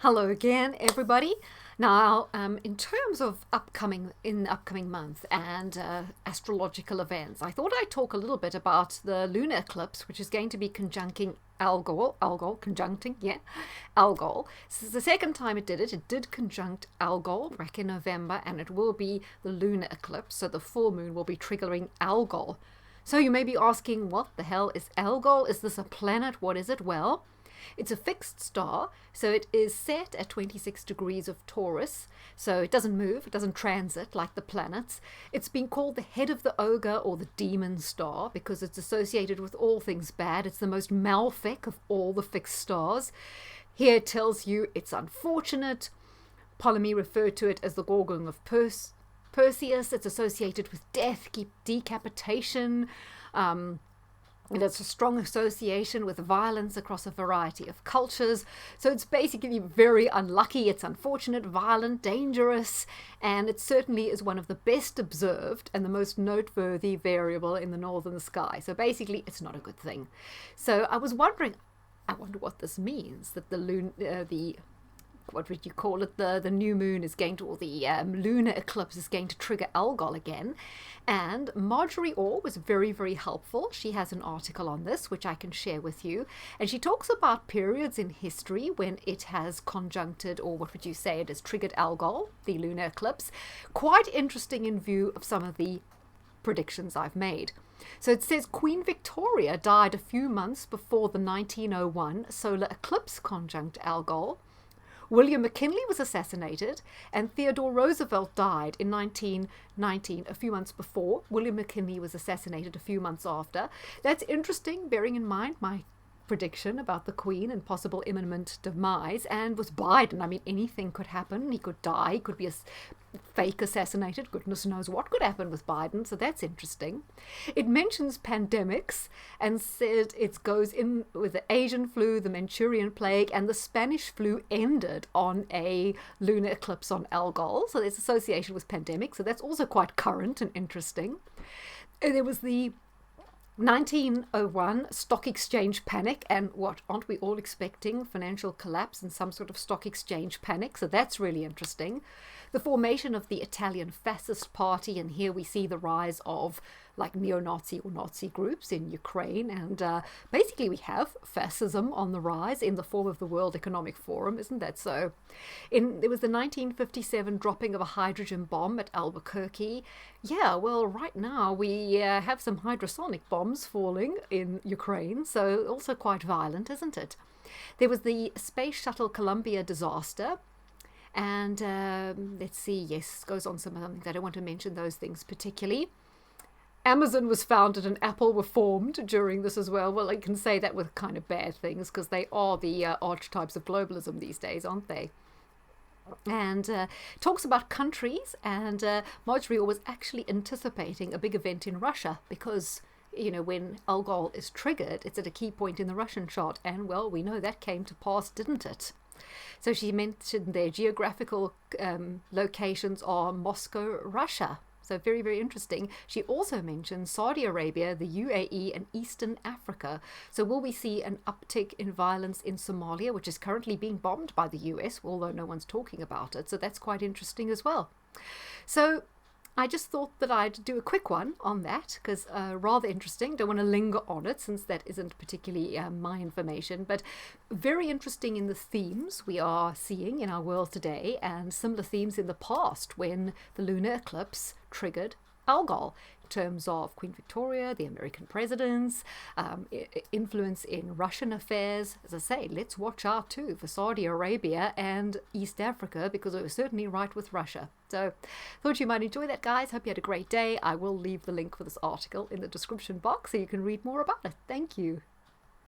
Hello again, everybody. Now, in terms of the upcoming month and astrological events, I thought I'd talk a little bit about the lunar eclipse, which is going to be conjuncting Algol. This is the second time it did it. It did conjunct Algol back in November, and it will be the lunar eclipse, so the full moon will be triggering Algol. So you may be asking, what the hell is Algol? Is this a planet? What is it? Well, it's a fixed star, so it is set at 26 degrees of Taurus, so it doesn't move, it doesn't transit like the planets. It's been called the head of the ogre or the demon star because it's associated with all things bad. It's the most malefic of all the fixed stars. Here it tells you it's unfortunate. Ptolemy referred to it as the gorgon of Perseus. It's associated with death, decapitation, and it's a strong association with violence across a variety of cultures. So it's basically very unlucky, it's unfortunate, violent, dangerous, and it certainly is one of the best observed and the most noteworthy variable in the northern sky. So basically, it's not a good thing. So I was wondering, I wonder what this means, that what would you call it, the new moon is going to, or the lunar eclipse is going to trigger Algol again. And Marjorie Orr was very, very helpful. She has an article on this, which I can share with you. And she talks about periods in history when it has conjuncted, or what would you say, it has triggered Algol, the lunar eclipse. Quite interesting in view of some of the predictions I've made. So it says Queen Victoria died a few months before the 1901 solar eclipse conjunct Algol. William McKinley was assassinated, and Theodore Roosevelt died in 1919, a few months before. William McKinley was assassinated a few months after. That's interesting, bearing in mind my prediction about the Queen and possible imminent demise. And with Biden, I mean, anything could happen. He could die, he could be fake assassinated. Goodness knows what could happen with Biden, so that's interesting. It mentions pandemics and said it goes in with the Asian flu, the Manchurian plague, and the Spanish flu ended on a lunar eclipse on Algol, so there's association with pandemics, so that's also quite current and interesting. There was the 1901 stock exchange panic, and what, aren't we all expecting financial collapse and some sort of stock exchange panic? So that's really interesting. The formation of the Italian fascist party, and here we see the rise of like neo-Nazi or Nazi groups in Ukraine, and basically we have fascism on the rise in the form of the World Economic Forum, isn't that so? There was the 1957 dropping of a hydrogen bomb at Albuquerque. Yeah, well, right now we have some hypersonic bombs falling in Ukraine, so also quite violent, isn't it? There was the Space Shuttle Columbia disaster. And let's see, yes, goes on some other things. I don't want to mention those things particularly. Amazon was founded and Apple were formed during this as well. Well, I can say that with kind of bad things because they are the archetypes of globalism these days, aren't they? And talks about countries, and Marjorie was actually anticipating a big event in Russia because, you know, when Algol is triggered, it's at a key point in the Russian chart, and well, we know that came to pass, didn't it? So she mentioned their geographical locations are Moscow, Russia. So very, very interesting. She also mentioned Saudi Arabia, the UAE, and Eastern Africa. So will we see an uptick in violence in Somalia, which is currently being bombed by the US, although no one's talking about it. So that's quite interesting as well. So I just thought that I'd do a quick one on that because rather interesting. Don't want to linger on it since that isn't particularly my information, but very interesting in the themes we are seeing in our world today and similar themes in the past when the lunar eclipse triggered Algol in terms of Queen Victoria, the American presidents, influence in Russian affairs. As I say, let's watch out too for Saudi Arabia and East Africa because it was certainly right with Russia. So thought you might enjoy that, guys. Hope you had a great day. I will leave the link for this article in the description box so you can read more about it. Thank you.